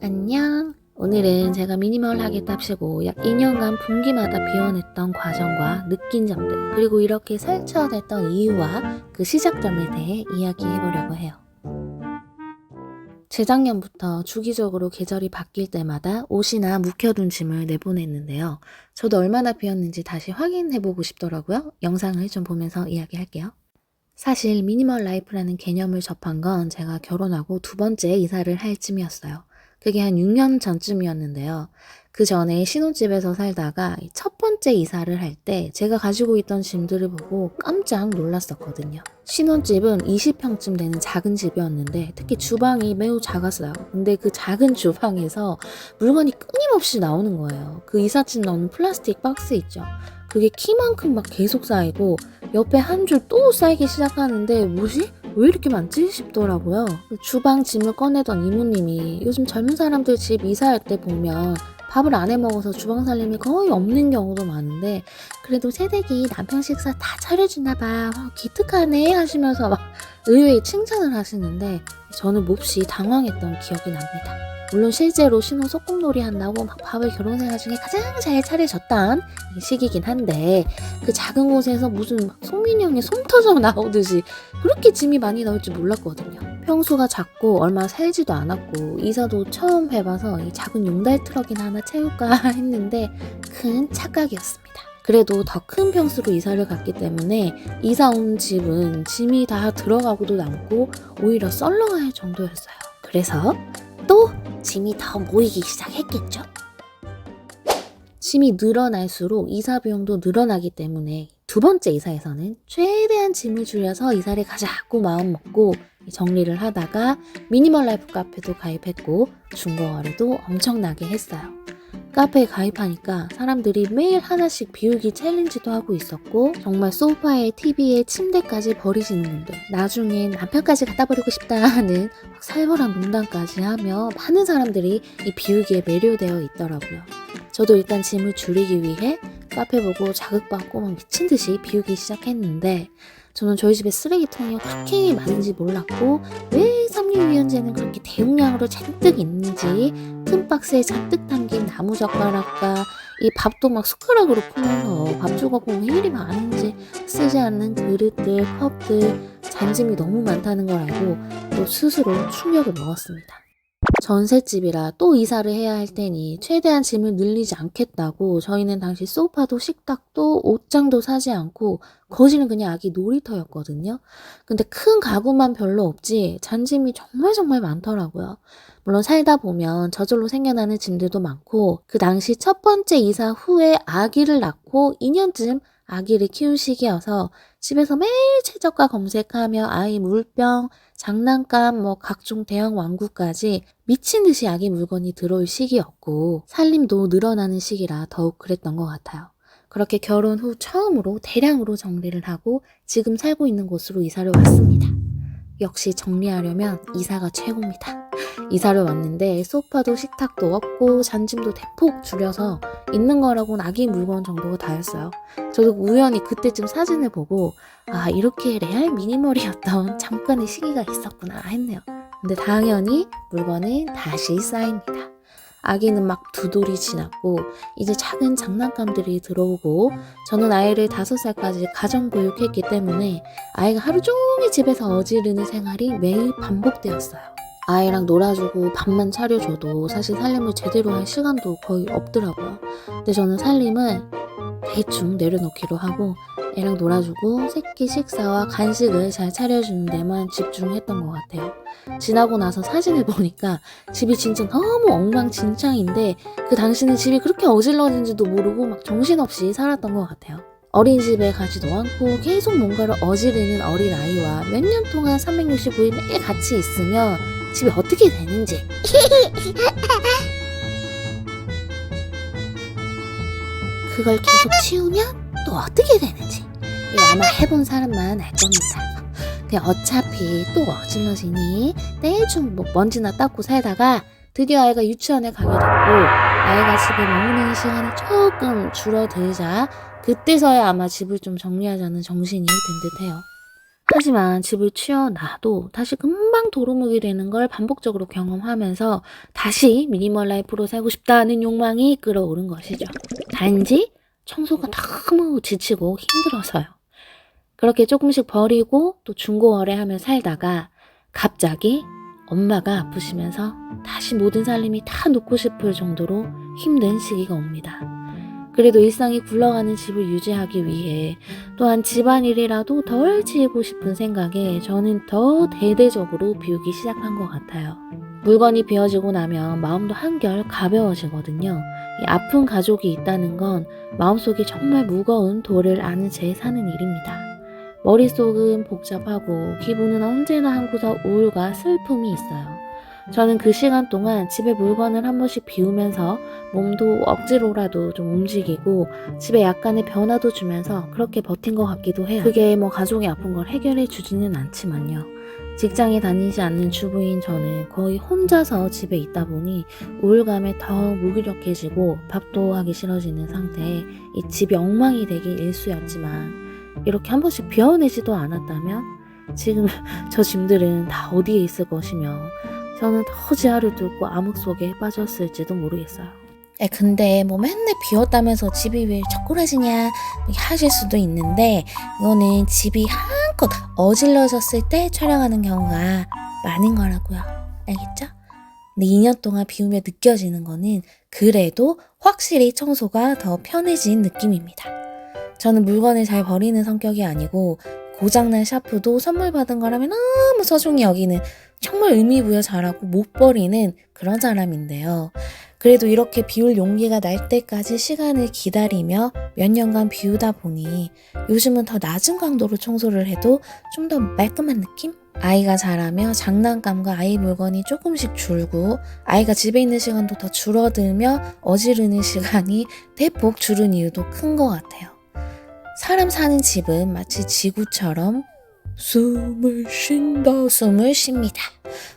안녕. 오늘은 제가 미니멀 하겠답시고 약 2년간 분기마다 비워냈던 과정과 느낀 점들, 그리고 이렇게 설쳐냈던 이유와 그 시작점에 대해 이야기해보려고 해요. 재작년부터 주기적으로 계절이 바뀔 때마다 옷이나 묵혀둔 짐을 내보냈는데요. 저도 얼마나 비웠는지 다시 확인해보고 싶더라고요. 영상을 좀 보면서 이야기할게요. 사실 미니멀 라이프라는 개념을 접한 건 제가 결혼하고 두 번째 이사를 할 쯤이었어요. 그게 한 6년 전쯤이었는데요. 그 전에 신혼집에서 살다가 첫 번째 이사를 할 때 제가 가지고 있던 짐들을 보고 깜짝 놀랐었거든요. 신혼집은 20평쯤 되는 작은 집이었는데 특히 주방이 매우 작았어요. 근데 그 작은 주방에서 물건이 끊임없이 나오는 거예요. 그 이삿짐 넣는 플라스틱 박스 있죠. 그게 키만큼 막 계속 쌓이고 옆에 한 줄 또 쌓이기 시작하는데 뭐지? 왜 이렇게 많지? 싶더라고요. 주방 짐을 꺼내던 이모님이 요즘 젊은 사람들 집 이사할 때 보면 밥을 안 해 먹어서 주방 살림이 거의 없는 경우도 많은데 그래도 새댁이 남편 식사 다 차려주나 봐. 기특하네 하시면서 막 의외의 칭찬을 하시는데 저는 몹시 당황했던 기억이 납니다. 물론 실제로 신혼 소꿉놀이 한다고 막 밥을 결혼생활 중에 가장 잘 차려줬던 시기긴 한데 그 작은 곳에서 무슨 막 송민영의 솜 터져 나오듯이 그렇게 짐이 많이 나올 줄 몰랐거든요. 평수가 작고 얼마 살지도 않았고 이사도 처음 해봐서 이 작은 용달 트럭이나 하나 채울까 했는데 큰 착각이었습니다. 그래도 더 큰 평수로 이사를 갔기 때문에 이사 온 집은 짐이 다 들어가고도 남고 오히려 썰렁할 정도였어요. 그래서 또 짐이 더 모이기 시작했겠죠? 짐이 늘어날수록 이사 비용도 늘어나기 때문에 두 번째 이사에서는 최대한 짐을 줄여서 이사를 가자고 마음먹고 정리를 하다가 미니멀 라이프 카페도 가입했고 중고거래도 엄청나게 했어요. 카페에 가입하니까 사람들이 매일 하나씩 비우기 챌린지도 하고 있었고 정말 소파에 TV에 침대까지 버리시는 분들, 나중엔 남편까지 갖다 버리고 싶다 하는 살벌한 농담까지 하며 많은 사람들이 이 비우기에 매료되어 있더라고요. 저도 일단 짐을 줄이기 위해 카페 보고 자극받고 막 미친 듯이 비우기 시작했는데 저는 저희 집에 쓰레기통이 그렇게 많은지 몰랐고 왜 섬유유연제는 그렇게 대용량으로 잔뜩 있는지 큰 박스에 잔뜩 담긴 나무젓가락과 이 밥도 막 숟가락으로 풀면서 밥 조각 보면 왜 이리 많은지 쓰지 않는 그릇들, 컵들, 잔짐이 너무 많다는 걸 알고 또 스스로 충격을 먹었습니다. 전셋집이라 또 이사를 해야 할 테니 최대한 짐을 늘리지 않겠다고 저희는 당시 소파도 식탁도 옷장도 사지 않고 거실은 그냥 아기 놀이터였거든요. 근데 큰 가구만 별로 없지 잔짐이 정말 많더라고요. 물론 살다 보면 저절로 생겨나는 짐들도 많고 그 당시 첫 번째 이사 후에 아기를 낳고 2년쯤 아기를 키운 시기여서 집에서 매일 최저가 검색하며 아이 물병, 장난감, 각종 대형玩具까지 미친 듯이 아기 물건이 들어올 시기였고 살림도 늘어나는 시기라 더욱 그랬던 것 같아요. 그렇게 결혼 후 처음으로 대량으로 정리를 하고 지금 살고 있는 곳으로 이사를 왔습니다. 역시 정리하려면 이사가 최고입니다. 이사를 왔는데 소파도 식탁도 없고 잔짐도 대폭 줄여서 있는 거라고는 아기 물건 정도가 다였어요. 저도 우연히 그때쯤 사진을 보고 이렇게 레알 미니멀이었던 잠깐의 시기가 있었구나 했네요. 근데 당연히 물건은 다시 쌓입니다. 아기는 막 2돌이 지났고 이제 작은 장난감들이 들어오고 저는 아이를 5살까지 가정교육했기 때문에 아이가 하루 종일 집에서 어지르는 생활이 매일 반복되었어요. 아이랑 놀아주고 밥만 차려줘도 사실 살림을 제대로 할 시간도 거의 없더라고요. 근데 저는 살림을 대충 내려놓기로 하고 애랑 놀아주고 새끼 식사와 간식을 잘 차려주는 데만 집중했던 것 같아요. 지나고 나서 사진을 보니까 집이 진짜 너무 엉망진창인데 그 당시는 집이 그렇게 어질러진지도 모르고 막 정신없이 살았던 것 같아요. 어린이집에 가지도 않고 계속 뭔가를 어지르는 어린아이와 몇 년 동안 365일 매일 같이 있으면 집이 어떻게 되는지 그걸 계속 치우면 또 어떻게 되는지 아마 해본 사람만 알 겁니다. 그냥 어차피 또 어질러지니 대충 먼지나 닦고 살다가 드디어 아이가 유치원에 가게 됐고 아이가 집에 머무르는 시간이 조금 줄어들자 그때서야 아마 집을 좀 정리하자는 정신이 든 듯해요. 하지만 집을 치워놔도 다시 금방 도루묵이 되는 걸 반복적으로 경험하면서 다시 미니멀 라이프로 살고 싶다는 욕망이 끌어오른 것이죠. 단지 청소가 너무 지치고 힘들어서요. 그렇게 조금씩 버리고 또 중고거래하며 살다가 갑자기 엄마가 아프시면서 다시 모든 살림이 다 놓고 싶을 정도로 힘든 시기가 옵니다. 그래도 일상이 굴러가는 집을 유지하기 위해 또한 집안일이라도 덜 지우고 싶은 생각에 저는 더 대대적으로 비우기 시작한 것 같아요. 물건이 비워지고 나면 마음도 한결 가벼워지거든요. 이 아픈 가족이 있다는 건 마음속에 정말 무거운 돌을 안은 채 사는 일입니다. 머릿속은 복잡하고 기분은 언제나 한 구석 우울과 슬픔이 있어요. 저는 그 시간 동안 집에 물건을 한 번씩 비우면서 몸도 억지로라도 좀 움직이고 집에 약간의 변화도 주면서 그렇게 버틴 것 같기도 해요. 그게 뭐 가족이 아픈 걸 해결해 주지는 않지만요. 직장에 다니지 않는 주부인 저는 거의 혼자서 집에 있다 보니 우울감에 더 무기력해지고 밥도 하기 싫어지는 상태에 이 집이 엉망이 되기 일쑤였지만 이렇게 한 번씩 비워내지도 않았다면 지금 저 짐들은 다 어디에 있을 것이며 저는 더 지하를 뚫고 암흑 속에 빠졌을지도 모르겠어요. 근데 뭐 맨날 비웠다면서 집이 왜 젓그러지냐 하실 수도 있는데 이거는 집이 한껏 어질러졌을 때 촬영하는 경우가 많은 거라고요. 알겠죠? 근데 2년 동안 비우며 느껴지는 거는 그래도 확실히 청소가 더 편해진 느낌입니다. 저는 물건을 잘 버리는 성격이 아니고 고장난 샤프도 선물 받은 거라면 너무 소중히 여기는 정말 의미부여 잘하고 못 버리는 그런 사람인데요. 그래도 이렇게 비울 용기가 날 때까지 시간을 기다리며 몇 년간 비우다 보니 요즘은 더 낮은 강도로 청소를 해도 좀 더 말끔한 느낌? 아이가 자라며 장난감과 아이 물건이 조금씩 줄고 아이가 집에 있는 시간도 더 줄어들며 어지르는 시간이 대폭 줄은 이유도 큰 것 같아요. 사람 사는 집은 마치 지구처럼 숨을 쉽니다.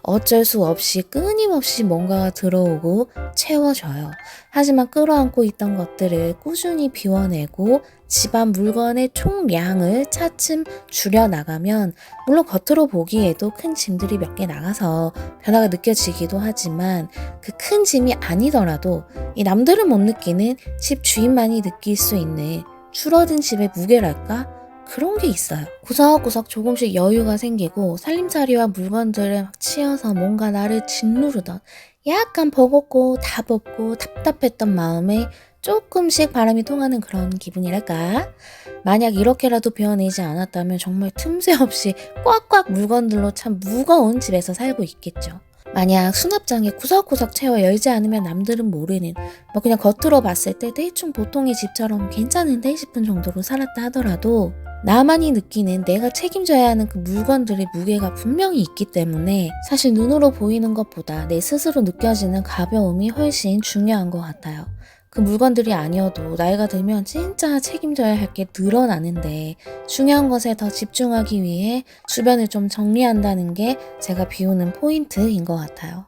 어쩔 수 없이 끊임없이 뭔가가 들어오고 채워져요. 하지만 끌어안고 있던 것들을 꾸준히 비워내고 집안 물건의 총량을 차츰 줄여나가면 물론 겉으로 보기에도 큰 짐들이 몇 개 나가서 변화가 느껴지기도 하지만 그 큰 짐이 아니더라도 이 남들은 못 느끼는 집 주인만이 느낄 수 있는 줄어든 집의 무게랄까? 그런 게 있어요. 구석구석 조금씩 여유가 생기고 살림살이와 물건들을 막 치워서 뭔가 나를 짓누르던 약간 버겁고 다 벗고 답답했던 마음에 조금씩 바람이 통하는 그런 기분이랄까? 만약 이렇게라도 비워내지 않았다면 정말 틈새 없이 꽉꽉 물건들로 참 무거운 집에서 살고 있겠죠. 만약 수납장에 구석구석 채워 열지 않으면 남들은 모르는 뭐 그냥 겉으로 봤을 때 대충 보통의 집처럼 괜찮은데 싶은 정도로 살았다 하더라도 나만이 느끼는 내가 책임져야 하는 그 물건들의 무게가 분명히 있기 때문에 사실 눈으로 보이는 것보다 내 스스로 느껴지는 가벼움이 훨씬 중요한 것 같아요. 그 물건들이 아니어도 나이가 들면 진짜 책임져야 할 게 늘어나는데 중요한 것에 더 집중하기 위해 주변을 좀 정리한다는 게 제가 비우는 포인트인 것 같아요.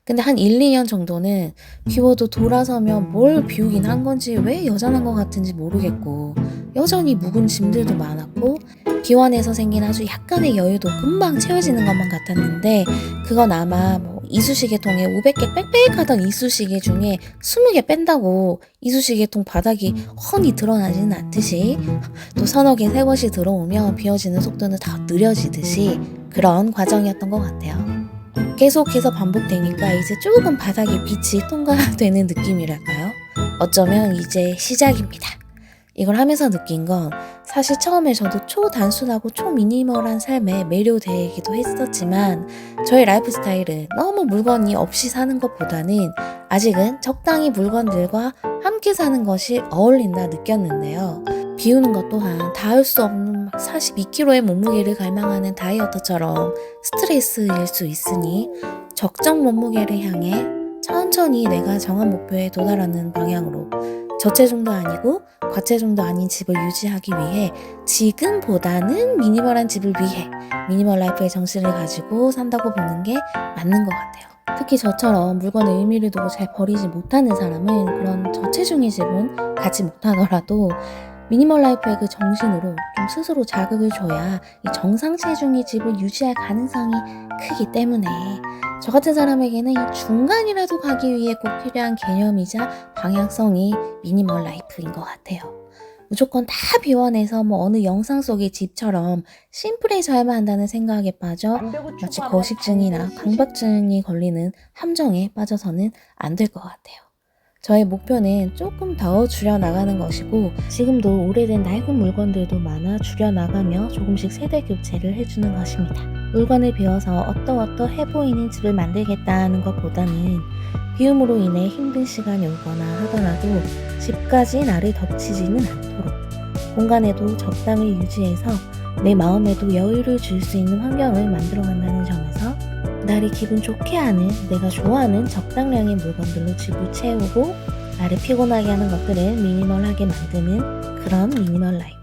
근데 한 1, 2년 정도는 비워도 돌아서면 뭘 비우긴 한 건지 왜 여전한 것 같은지 모르겠고 여전히 묵은 짐들도 많았고 비워내서 생긴 아주 약간의 여유도 금방 채워지는 것만 같았는데 그건 아마 뭐 이쑤시개통에 500개 빽빽하던 이쑤시개 중에 20개 뺀다고 이쑤시개통 바닥이 훤히 드러나지는 않듯이 또 서너 개 새 것이 들어오면 비워지는 속도는 더 느려지듯이 그런 과정이었던 것 같아요. 계속해서 반복되니까 이제 조금 바닥에 빛이 통과되는 느낌이랄까요? 어쩌면 이제 시작입니다. 이걸 하면서 느낀 건 사실 처음에 저도 초단순하고 초미니멀한 삶에 매료되기도 했었지만 저의 라이프 스타일은 너무 물건이 없이 사는 것보다는 아직은 적당히 물건들과 함께 사는 것이 어울린다 느꼈는데요. 비우는 것 또한 닿을 수 없는 42kg의 몸무게를 갈망하는 다이어터처럼 스트레스일 수 있으니 적정 몸무게를 향해 천천히 내가 정한 목표에 도달하는 방향으로 저체중도 아니고 과체중도 아닌 집을 유지하기 위해 지금보다는 미니멀한 집을 위해 미니멀 라이프의 정신을 가지고 산다고 보는 게 맞는 것 같아요. 특히 저처럼 물건에 의미를 두고 잘 버리지 못하는 사람은 그런 저체중의 집은 갖지 못하더라도 미니멀 라이프의 그 정신으로 좀 스스로 자극을 줘야 이 정상 체중의 집을 유지할 가능성이 크기 때문에 저 같은 사람에게는 이 중간이라도 가기 위해 꼭 필요한 개념이자 방향성이 미니멀 라이프인 것 같아요. 무조건 다 비워내서 어느 영상 속의 집처럼 심플해져야만 한다는 생각에 빠져 마치 거식증이나 강박증이 걸리는 함정에 빠져서는 안 될 것 같아요. 저의 목표는 조금 더 줄여나가는 것이고 지금도 오래된 낡은 물건들도 많아 줄여나가며 조금씩 세대 교체를 해주는 것입니다. 물건을 비워서 어떠해 보이는 집을 만들겠다는 것보다는 비움으로 인해 힘든 시간이 오거나 하더라도 집까지 나를 덮치지는 않도록 공간에도 적당히 유지해서 내 마음에도 여유를 줄 수 있는 환경을 만들어간다는 점에서 나를 기분 좋게 하는 내가 좋아하는 적당량의 물건들로 집을 채우고 나를 피곤하게 하는 것들을 미니멀하게 만드는 그런 미니멀 라이프.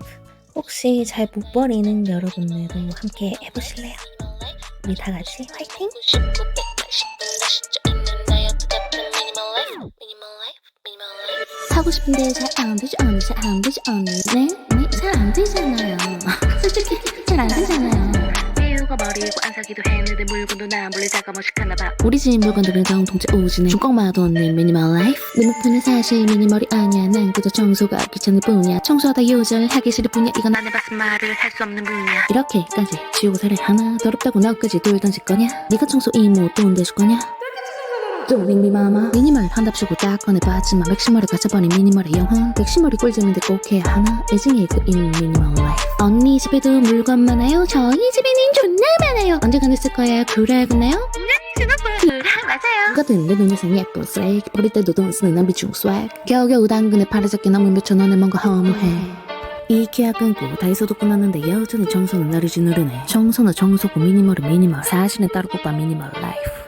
혹시 잘 못 버리는 여러분들도 함께 해보실래요? 우리 다 같이 화이팅! 하고 싶은데 잘 안 되죠, 네? 잘 안 되잖아요. 솔직히 잘 안 되잖아요. 이유가 버리고 안 사기도 했는데 물건도 나 몰래 자가 멋있었나봐. 우리 집 물건들은 정통째 오지네. 중꺾마도 없는 미니멀 라이프. 내 목표는 사실 미니멀이 아니야. 난 그저 청소가 귀찮을 뿐이야. 청소하다 요절하기 싫을 뿐이야. 이건 안 해봤음 말을 할 수 없는 분야. 이렇게까지 지우고 살을 하나 더럽다고 너까지 돌 던질 거냐? 네가 청소 이모 또 온대줄 거냐? 미마마 미니멀 한답시고 딱 꺼내봤지만 맥시멀에 갇혀버린 미니멀의 영혼 맥시멀이 꿀잼인데 꼭 해야 하나 애증의 그 미니멀 라이프. 언니 집에도 물건 많아요. 저희 집에는 존나 많아요. 언제간 했을 거야. 그래야겠나요? 그래 맞아요. 같은 내 눈에선 예쁜 쓰레기 버릴 때도 돈 쓰는 난 비중 swag 겨우겨우 당근에 팔아잡게 남은 몇천 원에 뭔가 허무해. 이케아 끊고 다이소도 끝났는데 여전히 청소는 나르지 누르네. 청소는 청소고 미니멀은 미니멀 사실은 따로 뽑아 미니멀 라이프.